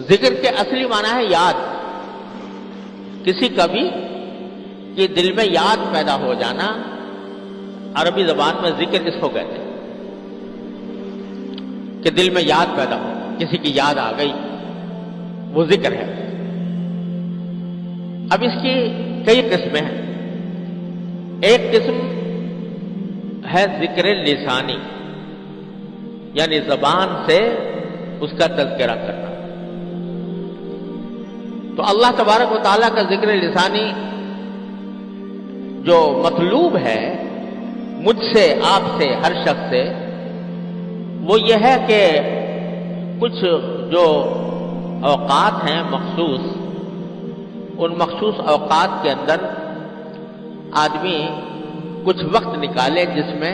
ذکر کے اصلی معنی ہے یاد. کسی کا بھی کہ دل میں یاد پیدا ہو جانا، عربی زبان میں ذکر اس کو کہتے ہیں کہ دل میں یاد پیدا ہو، کسی کی یاد آ گئی، وہ ذکر ہے. اب اس کی کئی قسمیں ہیں. ایک قسم ہے ذکر لسانی، یعنی زبان سے اس کا تذکرہ کرنا. تو اللہ تبارک و تعالیٰ کا ذکر لسانی جو مطلوب ہے مجھ سے، آپ سے، ہر شخص سے، وہ یہ ہے کہ کچھ جو اوقات ہیں مخصوص، ان مخصوص اوقات کے اندر آدمی کچھ وقت نکالے جس میں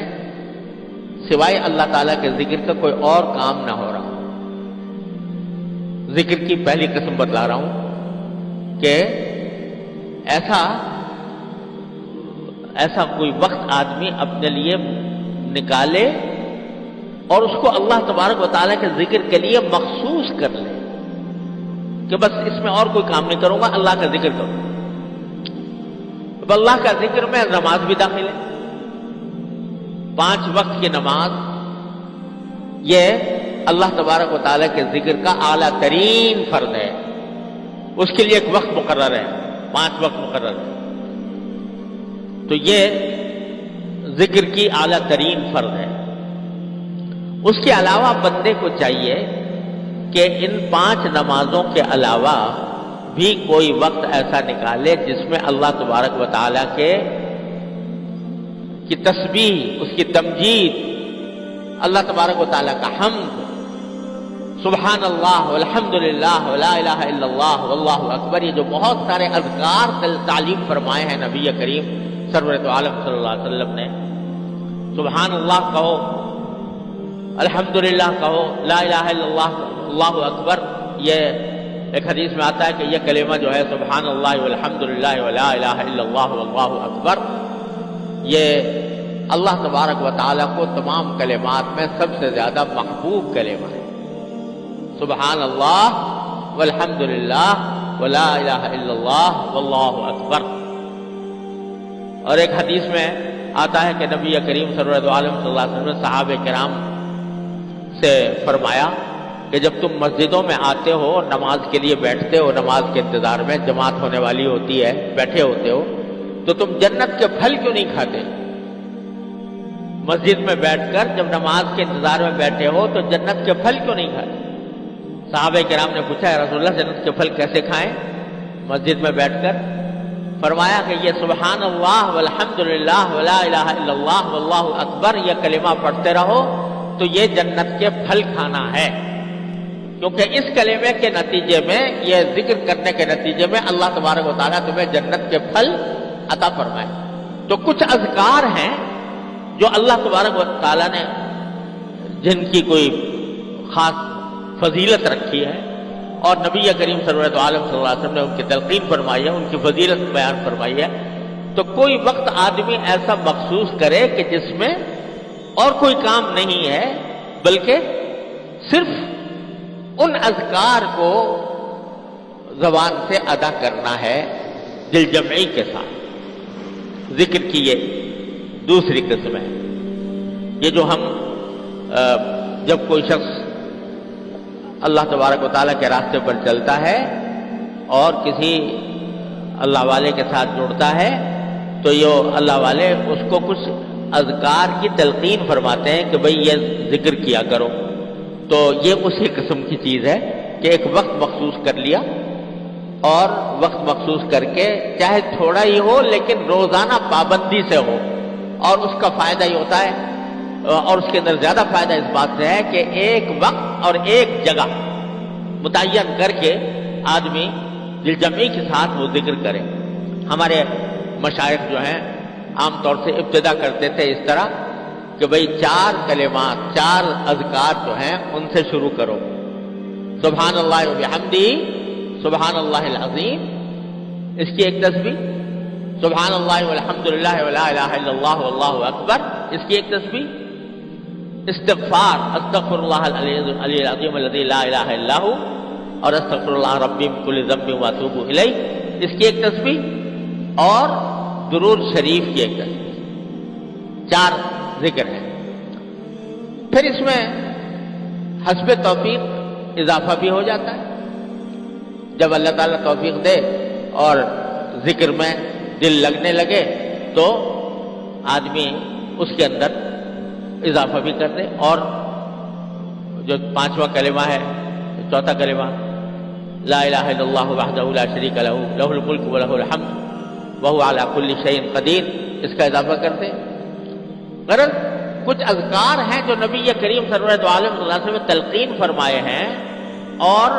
سوائے اللہ تعالیٰ کے ذکر کا کوئی اور کام نہ ہو رہا. ذکر کی پہلی قسم بتلا رہا ہوں کہ ایسا کوئی وقت آدمی اپنے لیے نکالے اور اس کو اللہ تبارک و تعالیٰ کے ذکر کے لیے مخصوص کر لے کہ بس اس میں اور کوئی کام نہیں کروں گا، اللہ کا ذکر کروں گا. اب اللہ کا ذکر میں نماز بھی داخل ہے. 5 وقت کی نماز یہ اللہ تبارک و تعالیٰ کے ذکر کا اعلیٰ ترین فرض ہے. اس کے لیے ایک وقت مقرر ہے، 5 وقت مقرر ہے. تو یہ ذکر کی اعلیٰ ترین فرض ہے. اس کے علاوہ بندے کو چاہیے کہ ان 5 نمازوں کے علاوہ بھی کوئی وقت ایسا نکالے جس میں اللہ تبارک و تعالیٰ کی تسبیح، اس کی تمجید، اللہ تبارک و تعالیٰ کا حمد، سبحان اللہ والحمدللہ ولا الہ الا اللہ واللہ اکبر، یہ جو بہت سارے اذکار تعلیم فرمائے ہیں نبی کریم سرور دو عالم صلی اللہ علیہ وسلم نے. سبحان اللہ کہو، الحمدللہ کہو، لا الہ الا اللہ اللہ اکبر. یہ ایک حدیث میں آتا ہے کہ یہ کلمہ جو ہے سبحان اللہ والحمدللہ ولا الہ الا اللہ واللہ اکبر، یہ اللہ تبارک و تعالیٰ کو تمام کلمات میں سب سے زیادہ محبوب کلمہ ہے. سبحان اللہ والحمدللہ ولا الہ الا اللہ واللہ اکبر. اور ایک حدیث میں آتا ہے کہ نبی کریم صلی اللہ علیہ وسلم نے صحابہ کرام سے فرمایا کہ جب تم مسجدوں میں آتے ہو، نماز کے لیے بیٹھتے ہو، نماز کے انتظار میں جماعت ہونے والی ہوتی ہے، بیٹھے ہوتے ہو، تو تم جنت کے پھل کیوں نہیں کھاتے؟ مسجد میں بیٹھ کر جب نماز کے انتظار میں بیٹھے ہو تو جنت کے پھل کیوں نہیں کھاتے؟ صحابہ کرام نے پوچھا ہے رسول اللہ جنت کے پھل کیسے کھائیں مسجد میں بیٹھ کر؟ فرمایا کہ یہ سبحان اللہ والحمدللہ ولا الہ الا اللہ واللہ اکبر یہ کلمہ پڑھتے رہو تو یہ جنت کے پھل کھانا ہے. کیونکہ اس کلمے کے نتیجے میں، یہ ذکر کرنے کے نتیجے میں اللہ تبارک و تعالیٰ تمہیں جنت کے پھل عطا فرمائے. تو کچھ اذکار ہیں جو اللہ تبارک و تعالیٰ نے جن کی کوئی خاص فضیلت رکھی ہے اور نبی کریم صلی اللہ علیہ وسلم نے ان کی تلقین فرمائی ہے، ان کی فضیلت بیان فرمائی ہے. تو کوئی وقت آدمی ایسا مخصوص کرے کہ جس میں اور کوئی کام نہیں ہے بلکہ صرف ان اذکار کو زبان سے ادا کرنا ہے دل جمعی کے ساتھ. ذکر کی یہ دوسری قسم ہے. یہ جو ہم جب کوئی شخص اللہ تبارک و تعالیٰ کے راستے پر چلتا ہے اور کسی اللہ والے کے ساتھ جڑتا ہے تو یہ اللہ والے اس کو کچھ اذکار کی تلقین فرماتے ہیں کہ بھئی یہ ذکر کیا کرو. تو یہ اسی قسم کی چیز ہے کہ ایک وقت مخصوص کر لیا اور وقت مخصوص کر کے چاہے تھوڑا ہی ہو لیکن روزانہ پابندی سے ہو. اور اس کا فائدہ یہ ہوتا ہے اور اس کے اندر زیادہ فائدہ اس بات سے ہے کہ ایک وقت اور ایک جگہ متعین کر کے آدمی دل جمعی کے ساتھ وہ ذکر کرے. ہمارے مشائخ جو ہیں عام طور سے ابتدا کرتے تھے اس طرح کہ بھئی 4 کلمات، 4 اذکار جو ہیں ان سے شروع کرو. سبحان اللہ و بحمدہ، سبحان اللہ العظیم، اس کی ایک تسبیح. سبحان اللہ والحمدللہ ولا الہ الا اللہ واللہ اکبر، اس کی ایک تسبیح. استغفار، استغفر اللہ العلی العظیم الذی لا الہ الا ہو، اور استغفراللہ ربی من کل ذنب واتوب الیہ، اس کی ایک تسبیح، اور درود شریف کی ایک تسبیح، 4 ذکر ہیں۔ پھر اس میں حسب توفیق اضافہ بھی ہو جاتا ہے، جب اللہ تعالیٰ توفیق دے اور ذکر میں دل لگنے لگے تو آدمی اس کے اندر اضافہ بھی کر دے، اور جو 5واں کلمہ ہے، 4تھا کلمہ لا الہ الا اللہ وحدہ لا شریک لہ لہ الملک و لہ الحمد وہو علی کل شیء قدیر، اس کا اضافہ کر دے۔ غرض کچھ اذکار ہیں جو نبی کریم سرورت عالم صلی اللہ علیہ وسلم نے تلقین فرمائے ہیں، اور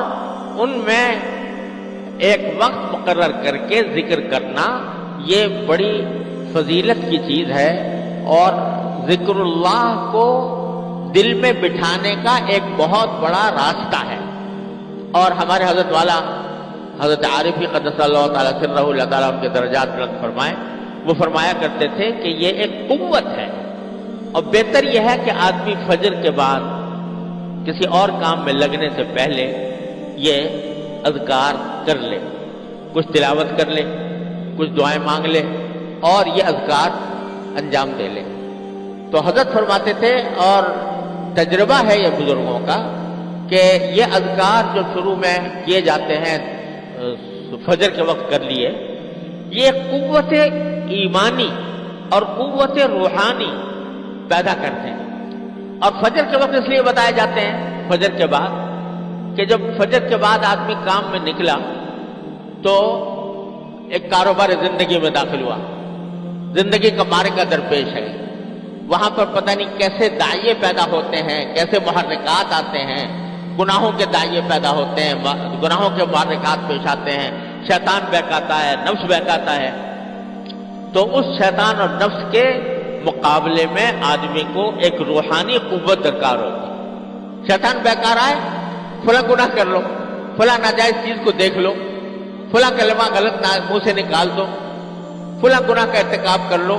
ان میں ایک وقت مقرر کر کے ذکر کرنا یہ بڑی فضیلت کی چیز ہے، اور ذکر اللہ کو دل میں بٹھانے کا ایک بہت بڑا راستہ ہے۔ اور ہمارے حضرت والا حضرت عارفی قدس اللہ تعالیٰ سرہ، اللہ تعالیٰ ان کے درجات بلند فرمائے، وہ فرمایا کرتے تھے کہ یہ ایک قوت ہے، اور بہتر یہ ہے کہ آدمی فجر کے بعد کسی اور کام میں لگنے سے پہلے یہ اذکار کر لے، کچھ تلاوت کر لے، کچھ دعائیں مانگ لے، اور یہ اذکار انجام دے لے۔ تو حضرت فرماتے تھے، اور تجربہ ہے یہ بزرگوں کا، کہ یہ اذکار جو شروع میں کیے جاتے ہیں فجر کے وقت کر لیے، یہ قوت ایمانی اور قوت روحانی پیدا کرتے ہیں۔ اور فجر کے وقت اس لیے بتائے جاتے ہیں فجر کے بعد، کہ جب فجر کے بعد آدمی کام میں نکلا تو ایک کاروبار زندگی میں داخل ہوا، زندگی کا معرکہ درپیش ہے، وہاں پر پتہ نہیں کیسے داعیے پیدا ہوتے ہیں، کیسے محرکات آتے ہیں، گناہوں کے داعیے پیدا ہوتے ہیں، گناہوں کے محرکات پیش آتے ہیں، شیطان بہکاتا ہے، نفس بہکاتا ہے۔ تو اس شیطان اور نفس کے مقابلے میں آدمی کو ایک روحانی قوت درکار ہوتی ہے۔ شیطان بہکا رہا ہے، فلاں گناہ کر لو، فلاں ناجائز چیز کو دیکھ لو، فلاں کلمہ غلط منہ سے نکال دو، فلاں گناہ کا ارتکاب کر لو۔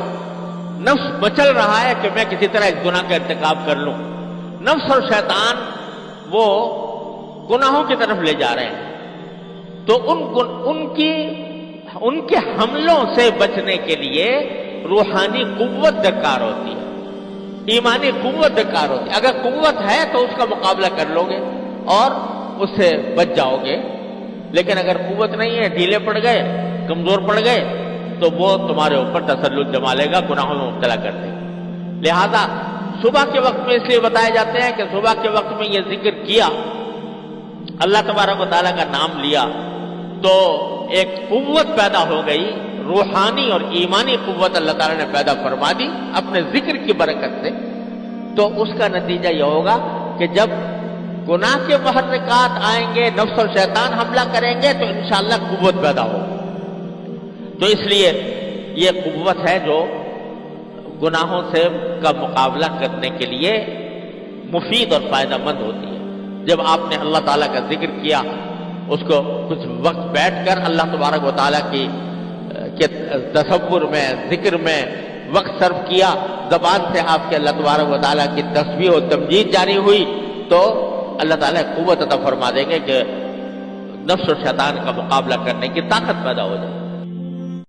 نفس مچل رہا ہے کہ میں کسی طرح اس گناہ کا ارتکاب کر لوں۔ نفس اور شیطان وہ گناہوں کی طرف لے جا رہے ہیں، تو ان کے حملوں سے بچنے کے لیے روحانی قوت درکار ہوتی ہے، ایمانی قوت درکار ہوتی ہے۔ اگر قوت ہے تو اس کا مقابلہ کر لو گے اور اس سے بچ جاؤ گے، لیکن اگر قوت نہیں ہے، ڈھیلے پڑ گئے، کمزور پڑ گئے، تو وہ تمہارے اوپر تسلط جما لے گا، گناہوں میں مبتلا کر دے گا۔ لہذا صبح کے وقت میں اس لیے بتائے جاتے ہیں کہ صبح کے وقت میں یہ ذکر کیا، اللہ تبارک و تعالیٰ کا نام لیا، تو ایک قوت پیدا ہو گئی، روحانی اور ایمانی قوت اللہ تعالیٰ نے پیدا فرما دی اپنے ذکر کی برکت سے۔ تو اس کا نتیجہ یہ ہوگا کہ جب گناہ کے محرکات آئیں گے، نفس اور شیطان حملہ کریں گے، تو انشاءاللہ قوت پیدا ہوگی۔ تو اس لیے یہ قوت ہے جو گناہوں سے کا مقابلہ کرنے کے لیے مفید اور فائدہ مند ہوتی ہے۔ جب آپ نے اللہ تعالیٰ کا ذکر کیا، اس کو کچھ وقت بیٹھ کر اللہ تبارک و تعالیٰ کے تصور میں، ذکر میں وقت صرف کیا، زبان سے آپ کے اللہ تبارک و تعالیٰ کی تسبیح و تمجید جاری ہوئی، تو اللہ تعالیٰ قوت عطا فرما دیں گے کہ نفس و شیطان کا مقابلہ کرنے کی طاقت پیدا ہو جائے۔